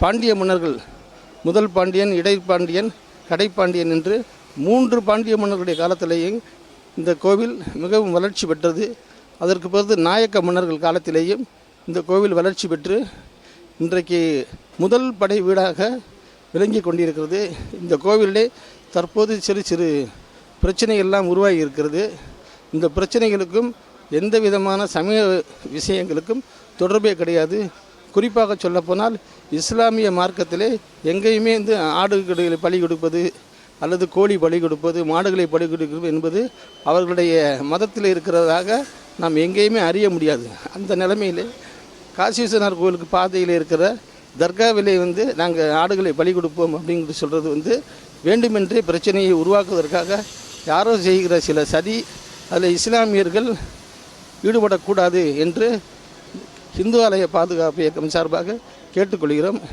பாண்டிய மன்னர்கள், முதல் பாண்டியன், இடைப்பாண்டியன், கடைப்பாண்டியன் என்று 3 பாண்டிய மன்னர்களுடைய காலத்திலேயும் இந்த கோவில் மிகவும் வளர்ச்சி பெற்றது. அதற்கு பிறகு நாயக்க மன்னர்கள் காலத்திலேயும் இந்த கோவில் வளர்ச்சி பெற்று இன்றைக்கு முதல் படை வீடாக விளங்கி கொண்டிருக்கிறது. இந்த கோவிலே தற்போது சிறு சிறு பிரச்சனைகள்லாம் உருவாகி இருக்கிறது. இந்த பிரச்சனைகளுக்கும் எந்த விதமான சமய விஷயங்களுக்கும் தொடர்பே கிடையாது. குறிப்பாக சொல்லப்போனால் இஸ்லாமிய மார்க்கத்திலே எங்கேயுமே ஆடுகளை பலி கொடுப்பது அல்லது கோழி பலி கொடுப்பது, மாடுகளை பலி கொடுப்பது என்பது அவர்களுடைய மதத்தில் இருக்கிறதாக நாம் எங்கேயுமே அறிய முடியாது. அந்த நிலைமையிலே காசி விஸ்வநாதர் கோவிலுக்கு பாதையில் இருக்கிற தர்காவிலே நாங்கள் ஆடுகளை பலி கொடுப்போம் அப்படிங்கிறது சொல்கிறது வேண்டுமென்றே பிரச்சனையை உருவாக்குவதற்காக யாரோ செய்கிற சில சதி. அதில் இஸ்லாமியர்கள் ஈடுபடக்கூடாது என்று இந்து ஆலய பாதுகாப்பு இயக்கம் சார்பாக கேட்டுக்கொள்கிறோம்.